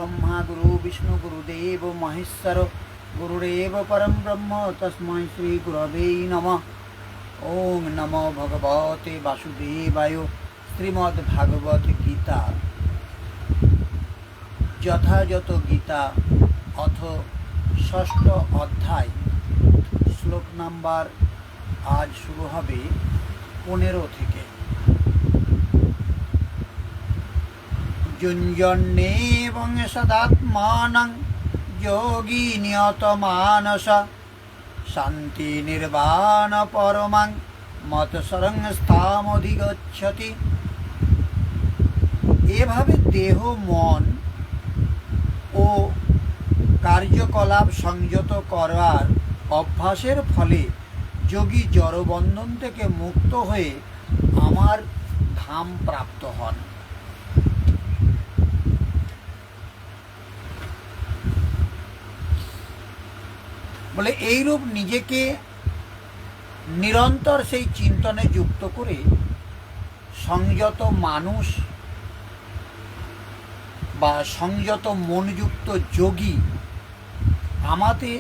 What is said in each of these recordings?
ब्रह्मा गुरु विष्णु गुरुदेव महेश्वर गुरुरेव परम ब्रह्म तस्मै श्री गुरवे नमः। ओम नमो भगवते वासुदेवाय। श्रीमद् भागवत गीता যথাযথ গীতা অথ ষষ্ঠ অধ্যায় শ্লোক নাম্বার আজ শুরু হবে 15 থেকে। যুঞ্জন্নেবং সদাত্মানং যোগী নিয়ত মানস শান্তি নির্বাণ পরমাং মৎসরং স্থামধিগচ্ছতি। এভাবে দেহ মন ও কার্যকলাপ সংযত করার অভ্যাসের ফলে যোগী জড়বন্ধন থেকে মুক্ত হয়ে আমার ধাম প্রাপ্ত হন। বলে এইরূপ নিজেকে নিরন্তর সেই চিন্তনে যুক্ত করে সংযত মানুষ বা সংযত মনযুক্ত যোগী আমাদের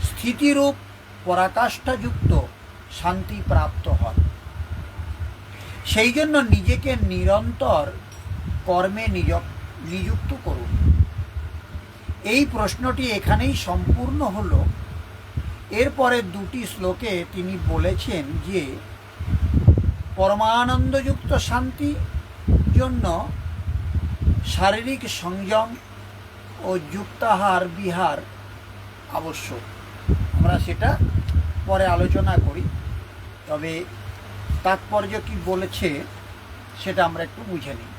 স্থিতিরূপ পরাকাষ্ঠাযুক্ত শান্তি প্রাপ্ত হন। সেই জন্য নিজেকে নিরন্তর কর্মে নিযুক্ত করুন। এই প্রশ্নটি এখানেই সম্পূর্ণ হল। এরপরে দুটি শ্লোকে তিনি বলেছেন যে পরমানন্দযুক্ত শান্তির জন্য শারীরিক সংযম ও যুক্তাহার বিহার আবশ্যক। আমরা সেটা পরে আলোচনা করি, তবে তাৎপর্য কি বলেছে সেটা আমরা একটু বুঝে নিই।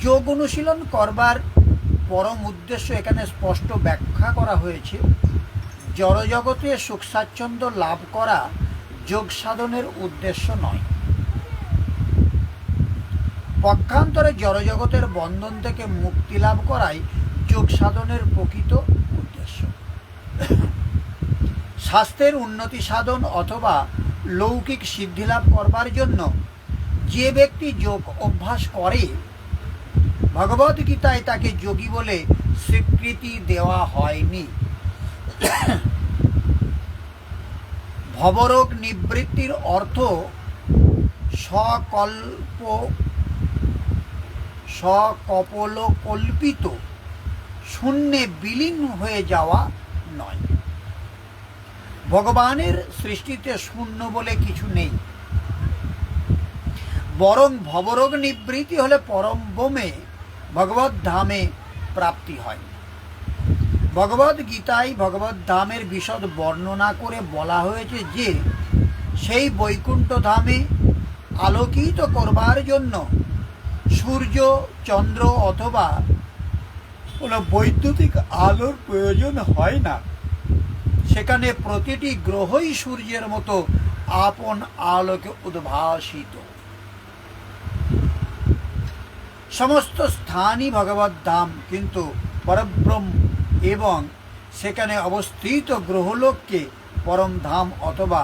যোগ অনুশীলন করবার পরম উদ্দেশ্য এখানে স্পষ্ট ব্যাখ্যা করা হয়েছে। জড়জগতে সুখ স্বাচ্ছন্দ্য লাভ করা যোগ সাধনের উদ্দেশ্য নয়। পক্ষান্তরে জড়জগতের বন্ধন থেকে মুক্তি লাভ করাই যোগ সাধনের প্রকৃত উদ্দেশ্য। স্বাস্থ্যের উন্নতি সাধন অথবা লৌকিক সিদ্ধি লাভ করবার জন্য যে ব্যক্তি যোগ অভ্যাস করে ভগবদ গীতায় তাকে যোগী বলে স্বীকৃতি দেওয়া হয়নি। ভবরোগ নিবৃত্তির অর্থ সকল্পিত শূন্যে বিলীন হয়ে যাওয়া নয়। ভগবানের সৃষ্টিতে শূন্য বলে কিছু নেই, বরং ভবরোগ নিবৃত্তি হলে পরম বোমে ভগবত ধামে প্রাপ্তি হয়। ভগবদ গীতায় ভগবত ধামের বিশদ বর্ণনা করে বলা হয়েছে যে সেই বৈকুণ্ঠ ধামে আলোকিত করবার জন্য সূর্য চন্দ্র অথবা কোনো বৈদ্যুতিক আলোর প্রয়োজন হয় না। সেখানে প্রতিটি গ্রহই সূর্যের মতো আপন আলোকে উদ্ভাসিত। সমস্ত স্থানই ভগবত ধাম, কিন্তু পরব্রহ্ম এবং সেখানে অবস্থিত গ্রহলোককে পরম ধাম অথবা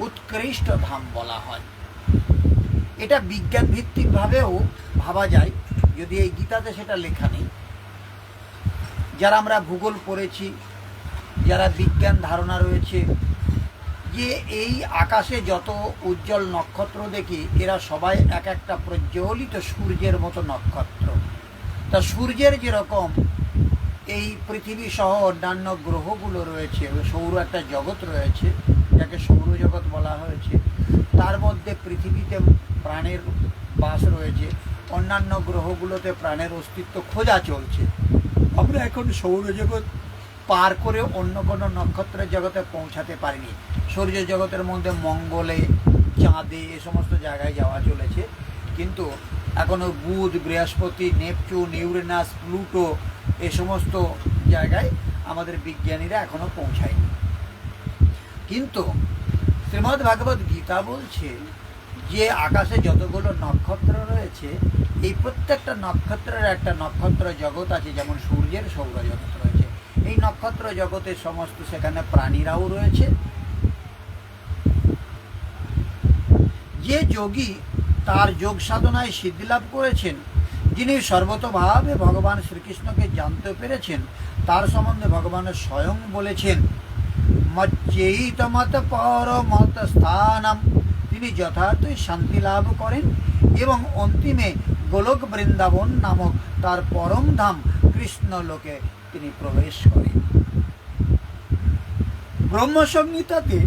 উৎকৃষ্ট ধাম বলা হয়। এটা বিজ্ঞান ভিত্তিকভাবেও ভাবা যায়, যদি এই গীতাতে সেটা লেখা নেই। যারা আমরা ভূগোল পড়েছি, যারা বিজ্ঞান ধারণা রয়েছে যে এই আকাশে যত উজ্জ্বল নক্ষত্র দেখি এরা সবাই এক একটা প্রজ্বলিত সূর্যের মতো নক্ষত্র। তা সূর্যের যেরকম এই পৃথিবী সহ অন্যান্য গ্রহগুলো রয়েছে, সৌর একটা জগৎ রয়েছে যাকে সৌরজগৎ বলা হয়েছে, তার মধ্যে পৃথিবীতে প্রাণের বাস রয়েছে, অন্যান্য গ্রহগুলোতে প্রাণের অস্তিত্ব খোঁজা চলছে। আমরা এখন সৌরজগৎ পার করে অন্য কোনো নক্ষত্রের জগতে পৌঁছাতে পারিনি। সূর্য জগতের মধ্যে মঙ্গলে, চাঁদে এ সমস্ত জায়গায় যাওয়া চলেছে, কিন্তু এখনও বুধ, বৃহস্পতি, নেপচুন, ইউরেনাস, প্লুটো এ সমস্ত জায়গায় আমাদের বিজ্ঞানীরা এখনও পৌঁছায়নি। কিন্তু শ্রীমদ্ ভাগবত গীতা বলছে যে আকাশে যতগুলো নক্ষত্র রয়েছে এই প্রত্যেকটা নক্ষত্রের একটা নক্ষত্র জগৎ আছে, যেমন সূর্যের সৌরজগৎ রয়েছে। এই নক্ষত্র জগতের সমস্ত সেখানে প্রাণীরাও রয়েছে। যে যোগী তার যোগ সাধনায় সিদ্ধিলাভ করেছেন যিনি সর্বতভাবে ভগবান শ্রীকৃষ্ণকে জানতে পেরেছেন, তার সম্বন্ধে ভগবান স্বয়ং বলেছেন, মচ্চৈতমত পরমত স্থানম, তিনি যথার্থই শান্তি লাভ করেন এবং অন্তিমে গোলক বৃন্দাবন নামক তার পরম ধাম কৃষ্ণ লোকে তিনি প্রবেশ করেন। ব্রহ্মসংহিতাতে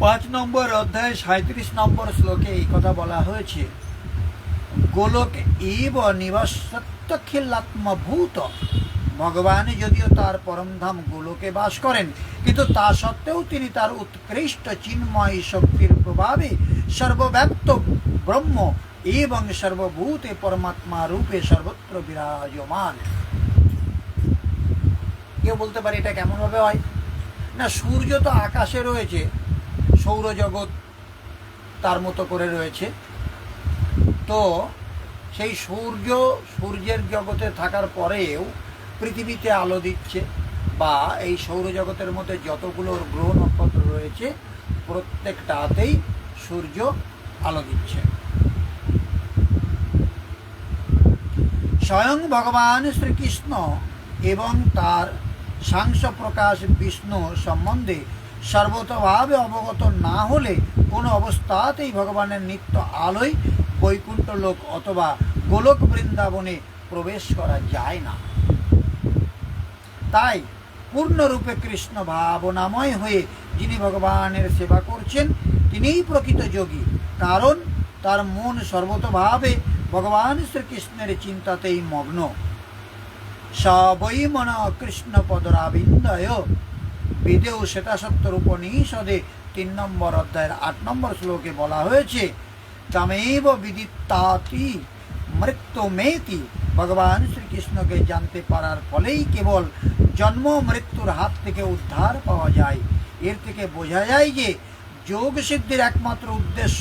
5 নম্বর অধ্যায় 37 নম্বর শ্লোকে এই কথা বলা হয়েছে, গোলক এব নিবাসত্যখিলাত্মভূত। ভগবান যদিও তার পরমধাম গোলকে বাস করেন, কিন্তু তা সত্ত্বেও তিনি তার উৎকৃষ্ট চিন্ময় শক্তির প্রভাবে সর্বব্যাপ্ত ব্রহ্ম এবং সর্বভূতে পরমাত্মা রূপে সর্বত্র বিরাজমান। কেউ বলতে পারে এটা কেমন ভাবে হয়? না, সূর্য তো আকাশে রয়েছে, সৌরজগৎ তার মতো করে রয়েছে, তো সেই সূর্যের জগতে থাকার পরেও পৃথিবীতে আলো দিচ্ছে, বা এই সৌরজগতের মধ্যে যতগুলো গ্রহ নক্ষত্র রয়েছে প্রত্যেকটাতেই সূর্য আলো দিচ্ছে। স্বয়ং ভগবান শ্রীকৃষ্ণ এবং তার সাংস প্রকাশ বিষ্ণু সম্বন্ধে সর্বতভাবে অবগত না হলে কোনো অবস্থাতেই ভগবানের নিত্য আলোয় বৈকুণ্ঠ লোক অথবা গোলক বৃন্দাবনে প্রবেশ করা যায় না। তাই পূর্ণরূপে কৃষ্ণ ভাবনাময় হয়ে যিনি ভগবানের সেবা করছেন, তিনিই প্রকৃত যোগী, কারণ তার মন সর্বতভাবে ভগবান শ্রীকৃষ্ণের চিন্তাতেই মগ্ন। সবই মন কৃষ্ণ পদরাবিন্দয় বেদেও শ্বেতাসত্তর উপনিষদে 3 নম্বর অধ্যায়ের 8 নম্বর শ্লোকে বলা হয়েছে, তমেব বিদিত্তাতি মৃত্যুমেতি। ভগবান শ্রীকৃষ্ণকে জানতে পারার ফলেই কেবল জন্ম মৃত্যুর হাত থেকে উদ্ধার পাওয়া যায়। এর থেকে বোঝা যায় যে যোগ সিদ্ধির একমাত্র উদ্দেশ্য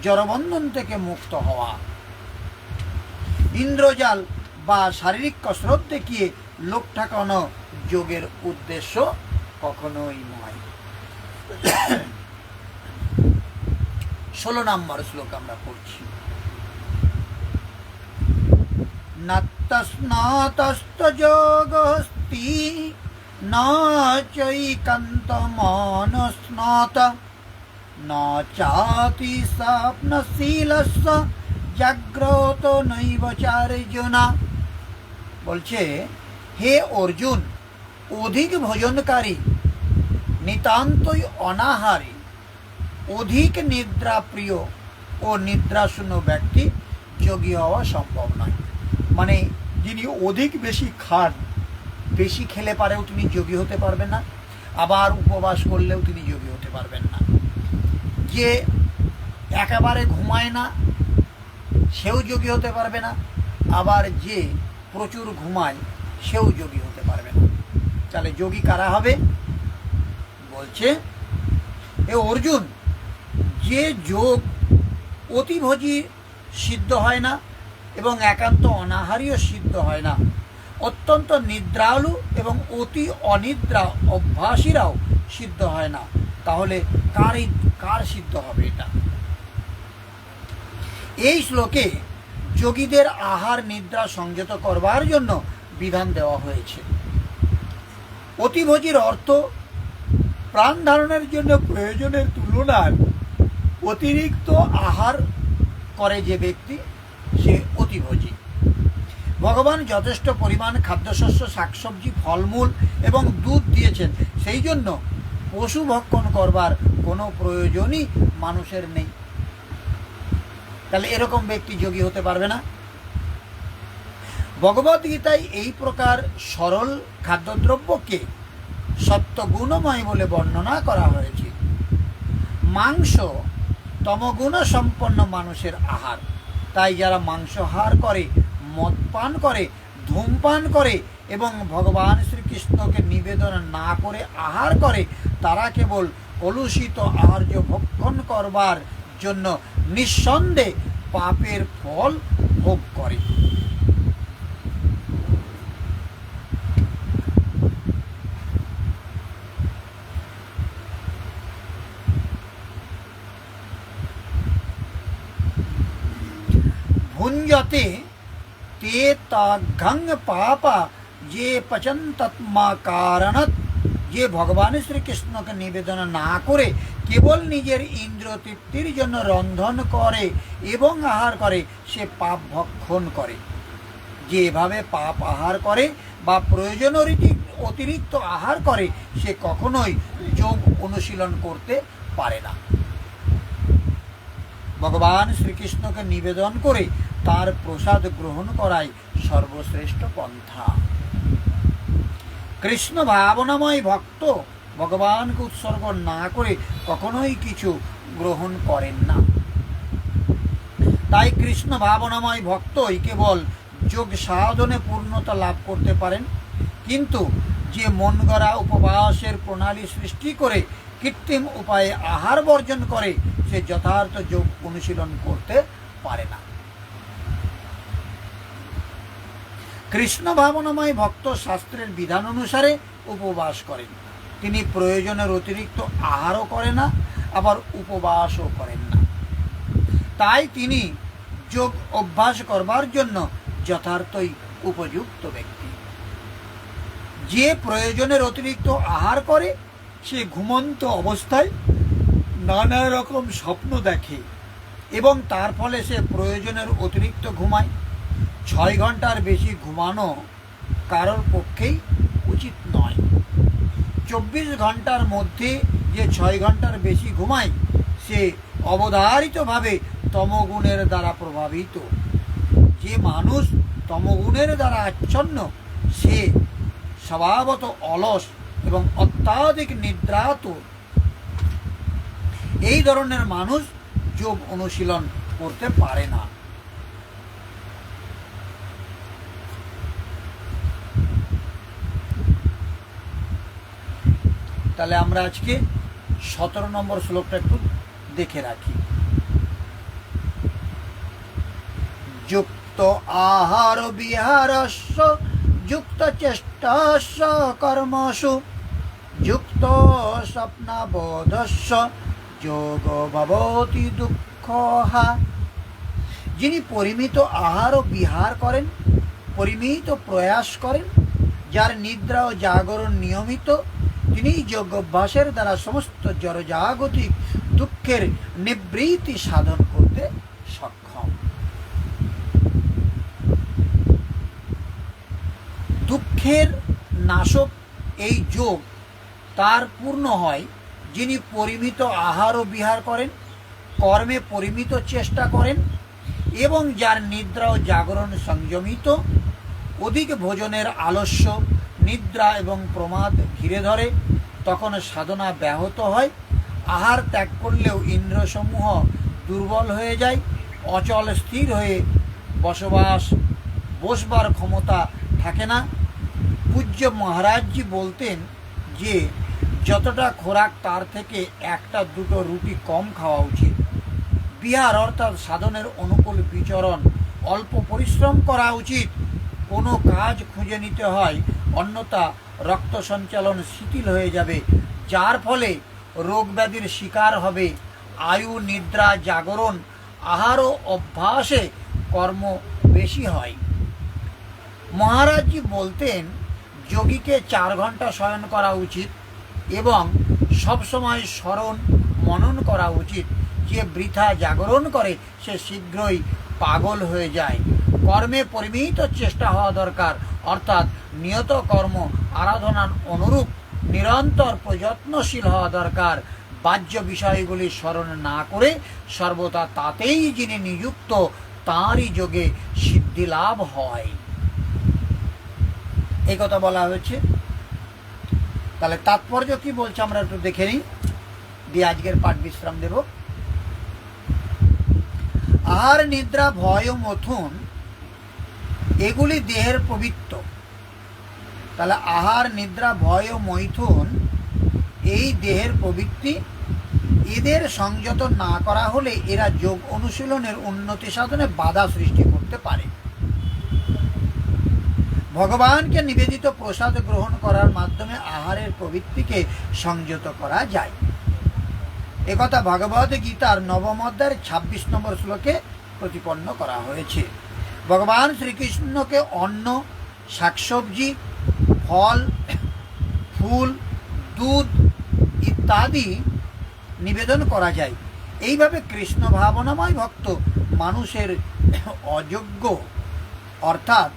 জড়বন্ধন থেকে মুক্ত হওয়া। ইন্দ্রজাল বা শারীরিক কসরত দেখিয়ে লোক ঠকানো যোগের উদ্দেশ্য কখনোই নয়। 16 নম্বর শ্লোক আমরা পড়ছি, নতস্নাতস্ত যোগস্তি ন চৈকান্তমনস্নাত ন চাতি স্বপ্নশীলস্য জাগ্রত নৈব চার্জুনা। বলছে, হে অর্জুন, অধিক ভোজনকারী, নিতান্তই অনাহারী, অধিক নিদ্রা প্রিয় ও নিদ্রাশূন্য ব্যক্তি যোগী হওয়া সম্ভব নয়। মানে যিনি অধিক বেশি খান, বেশি খেলে পারেও তিনি যোগী হতে পারবেন না, আবার উপবাস করলেও তিনি যোগী হতে পারবেন না। যে একেবারে ঘুমায় না সেও যোগী হতে পারবে না, আবার যে প্রচুর ঘুমায় সেও যোগী হতে পারবে না। তাহলে যোগী কারা হবে? বলছে, এ অর্জুন, যে যোগ অতিভোজী সিদ্ধ হয় না এবং একান্ত অনাহারীও সিদ্ধ হয় না, অত্যন্ত নিদ্রালু এবং অতি অনিদ্রা অভ্যাসীরাও সিদ্ধ হয় না, তাহলে কার সিদ্ধ হবে এটা? এই শ্লোকে যোগীদের আহার নিদ্রা সংযত করবার জন্য বিধান দেওয়া হয়েছে। অতিভোজীর অর্থ প্রাণ ধারণের জন্য প্রয়োজনের তুলনায় অতিরিক্ত আহার করে যে ব্যক্তি, সে অতিভোজী। ভগবান যথেষ্ট পরিমাণ খাদ্যশস্য, শাকসবজি, ফলমূল এবং দুধ দিয়েছেন, সেই জন্য পশু ভক্ষণ করবার কোনো প্রয়োজনই মানুষের নেই। তাহলে এরকম ব্যক্তি যোগী হতে পারবে না। ভগবদ্গীতায় এই প্রকার সরল খাদ্যদ্রব্যকে সত্যগুণময় বলে বর্ণনা করা হয়েছে। মাংস তমগুণ সম্পন্ন মানুষের আহার, তাই যারা মাংসাহার করে, মদ পান করে, ধূমপান করে এবং ভগবান শ্রীকৃষ্ণকে নিবেদন না করে আহার করে, তারা কেবল কলুষিত আহার্য ভক্ষণ করবার জন্য নিঃসন্দেহে পাপের ফল ভোগ করে। ভুঞ্জতে ते ताघंग पापा যে পচন্তত্মা কারণত, যে ভগবান শ্রীকৃষ্ণকে নিবেদন না করে কেবল নিজের ইন্দ্র তৃপ্তির জন্য রন্ধন করে এবং আহার করে, সে পাপ ভক্ষণ করে। যে এভাবে পাপ আহার করে বা প্রয়োজন অতিরিক্ত আহার করে, সে কখনোই যোগ অনুশীলন করতে পারে না। ভগবান শ্রীকৃষ্ণকে নিবেদন করে তার প্রসাদ গ্রহণ করাই সর্বশ্রেষ্ঠ পন্থা। কৃষ্ণ ভাবনাময় ভক্ত ভগবানকে উৎসর্গ না করে কখনোই কিছু গ্রহণ করেন না। তাই কৃষ্ণ ভাবনাময় ভক্তই কেবল যোগ সাধনে পূর্ণতা লাভ করতে পারেন। কিন্তু যে মন গড়া উপবাসের প্রণালী সৃষ্টি করে কৃত্রিম উপায়ে আহার বর্জন করে, সে যথার্থ যোগ অনুশীলন করতে পারে না। কৃষ্ণ ভাবনাময় ভক্ত শাস্ত্রের বিধান অনুসারে উপবাস করেন। তিনি প্রয়োজনের অতিরিক্ত আহারও করেন না, আবার উপবাসও করেন না। তাই তিনি যোগ অভ্যাস করবার জন্য যথার্থই উপযুক্ত ব্যক্তি। যে প্রয়োজনের অতিরিক্ত আহার করে, সে ঘুমন্ত অবস্থায় নানা রকম স্বপ্ন দেখে এবং তার ফলে সে প্রয়োজনের অতিরিক্ত ঘুমায়। 6 ঘন্টার বেশি ঘুমানো কারোর পক্ষেই উচিত নয়। 24 ঘন্টার মধ্যে যে 6 ঘন্টার বেশি ঘুমায়, সে অবধারিতভাবে তমগুণের দ্বারা প্রভাবিত। যে মানুষ তমগুণের দ্বারা আচ্ছন্ন, সে স্বভাবত অলস এবং অত্যাধিক নিদ্রাতুর। এই ধরনের মানুষ যোগ অনুশীলন করতে পারে না। তাহলে আমরা আজকে 17 নম্বর শ্লোকটা একটু দেখে রাখি। যুক্ত আহার বিহারস্য যুক্ত চেষ্টাস্য কর্মসু যুক্ত স্বপ্নবোধস্য যোগ ভবতি দুঃখহা। যিনি পরিমিত আহার ও বিহার করেন, পরিমিত প্রয়াস করেন, যার নিদ্রা ও জাগরণ নিয়মিত, তিনি যোগ অভ্যাসের দ্বারা সমস্ত জড়জাগতিক দুঃখের নিবৃত্তি সাধন করতে সক্ষম। দুঃখের নাশক এই যোগ তার পূর্ণ হয় যিনি পরিমিত আহার ও বিহার করেন, কর্মে পরিমিত চেষ্টা করেন এবং যার নিদ্রা ও জাগরণ সংযমিত। অধিক ভোজনের আলস্য, নিদ্রা এবং প্রমাদ ঘিরে ধরে, তখন সাধনা ব্যাহত হয়। আহার ত্যাগ করলেও ইন্দ্রসমূহ দুর্বল হয়ে যায়, অচল স্থির হয়ে বসবার ক্ষমতা থাকে না। পূজ্য মহারাজজি বলতেন যে যতটা খোরাক তার থেকে 1-2 রুটি কম খাওয়া উচিত। বিহার অর্থাৎ সাধনের অনুকূল বিচরণ, অল্প পরিশ্রম করা উচিত। কোনো কাজ খুঁজে নিতে হয়, অন্যথা রক্ত সঞ্চালন শিথিল হয়ে যাবে, যার ফলে রোগ ব্যাধির শিকার হবে। আয়ু, নিদ্রা, জাগরণ, আহার ও অভ্যাসে কর্ম বেশি হয়। মহারাজজি বলতেন যোগীকে 4 ঘন্টা শয়ন করা উচিত এবং সবসময় স্মরণ মনন করা উচিত। যে বৃথা জাগরণ করে সে শীঘ্রই পাগল হয়ে যায়। কর্মে পরিমিত চেষ্টা হওয়া দরকার, অর্থাৎ নিয়ত কর্ম আরাধনার অনুরূপ নিরন্তর প্রযত্নশীল হওয়া দরকার। বাহ্য বিষয়গুলি স্মরণ না করে সর্বদা তাতেই যিনি নিযুক্ত, তাঁরই যোগে সিদ্ধি লাভ হয়। এই কথা বলা হয়েছে। তাহলে তাৎপর্য কি বলছে আমরা একটু দেখে নিই, দিয়ে আজকের পাঠ বিশ্রাম দেব। আহার, নিদ্রা, ভয় ও মথুন এগুলি দেহের পবিত্র। তাহলে আহার, নিদ্রা, ভয় ও মৈথুন এই দেহের প্রবৃত্তি। এদের সংযত না করা হলে এরা যোগ অনুশীলনের উন্নতি সাধনে বাধা সৃষ্টি করতে পারে। ভগবানকে নিবেদিত প্রসাদ গ্রহণ করার মাধ্যমে আহারের প্রবৃত্তিকে সংযত করা যায়। একথা ভগবদ গীতার 9ম অধ্যায়ের 26 নম্বর শ্লোকে প্রতিপন্ন করা হয়েছে। ভগবান শ্রীকৃষ্ণকে অন্ন, শাকসবজি, ফল, ফুল, দুধ ইত্যাদি নিবেদন করা যায়। এইভাবে কৃষ্ণ ভাবনাময় ভক্ত মানুষের অযোগ্য অর্থাৎ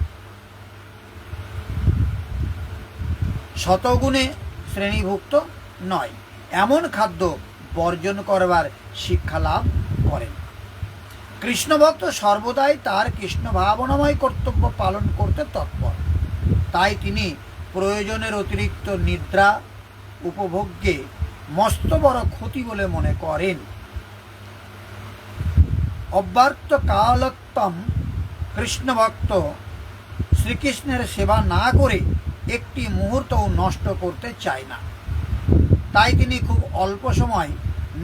শতগুণে শ্রেণীভুক্ত নয় এমন খাদ্য বর্জন করবার শিক্ষা লাভ করেন। কৃষ্ণভক্ত সর্বদাই তার কৃষ্ণ ভাবনাময় কর্তব্য পালন করতে তৎপর। তাই তিনি প্রয়োজনের অতিরিক্ত নিদ্রা উপভোগকে মস্ত বড় ক্ষতি বলে মনে করেন। অব্যর্থ কালোত্তম কৃষ্ণভক্ত শ্রীকৃষ্ণের সেবা না করে একটি মুহূর্তও নষ্ট করতে চায় না। তাই তিনি খুব অল্প সময়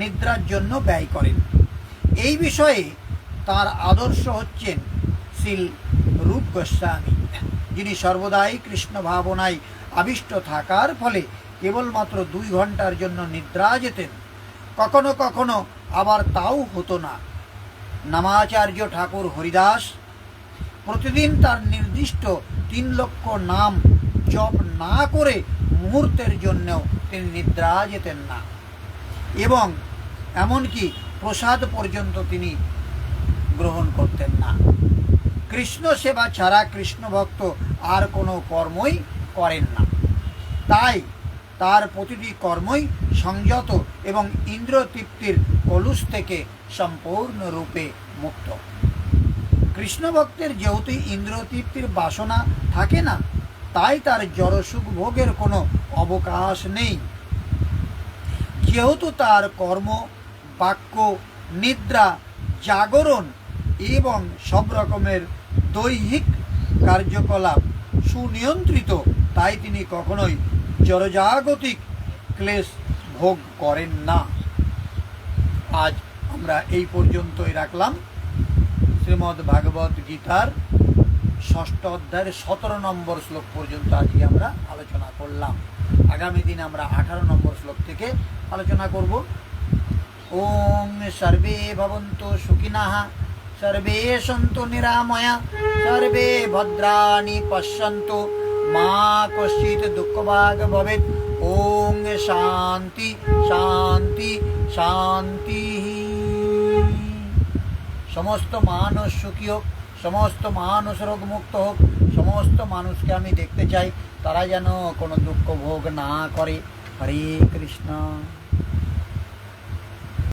নিদ্রার জন্য ব্যয় করেন। এই বিষয়ে তার আদর্শ হচ্ছেন শ্রীল রূপ গোস্বামী, যিনি সর্বদাই কৃষ্ণ ভাবনায় আবিষ্ট থাকার ফলে কেবলমাত্র 2 ঘন্টার জন্য নিদ্রা যেতেন। কখনো কখনো আবার তাও হতো না। নামাচার্য ঠাকুর হরিদাস প্রতিদিন তার নির্দিষ্ট 3 লক্ষ নাম জপ না করে মুহূর্তের জন্যও তিনি নিদ্রা যেতেন না, এবং এমনকি প্রসাদ পর্যন্ত তিনি গ্রহণ করতেন না। কৃষ্ণ সেবা ছাড়া কৃষ্ণ ভক্ত আর কোনো কর্মই করেন না। তাই তার প্রতিটি কর্মই সংযত এবং ইন্দ্রিয় তৃপ্তির কলুষ থেকে সম্পূর্ণরূপে মুক্ত। কৃষ্ণ ভক্তের যেহেতু ইন্দ্রিয় তৃপ্তির বাসনা থাকে না, তাই তার জড়সুখ ভোগের কোনো অবকাশ নেই। যেহেতু তার কর্ম, বাক্য, নিদ্রা, জাগরণ এবং সব রকমের দৈহিক কার্যকলাপ সুনিয়ন্ত্রিত, তাই তিনি কখনোই জড়জাগতিক ক্লেশ ভোগ করেন না। আজ আমরা এই পর্যন্তই রাখলাম। শ্রীমদ্ ভাগবত গীতার 6ষ্ঠ অধ্যায়ের 17 নম্বর শ্লোক পর্যন্ত আজকে আমরা আলোচনা করলাম। আগামী দিন আমরা 18 নম্বর শ্লোক থেকে আলোচনা করব। ওম সর্বে ভবন্তু সুখিনঃ, সর্বে সন্তু নিরাময়া, সর্বে ভদ্রাণি পশ্যন্তু, মা কশ্চিৎ দুঃখভাগ্ ভবেৎ। ওম শান্তি শান্তি শান্তি। সমস্ত মানুষ সুখী হোক, সমস্ত মানুষ রোগমুক্ত হোক। সমস্ত মানুষকে আমি দেখতে চাই তারা যেন কোনো দুঃখ ভোগ না করে। হরে কৃষ্ণ।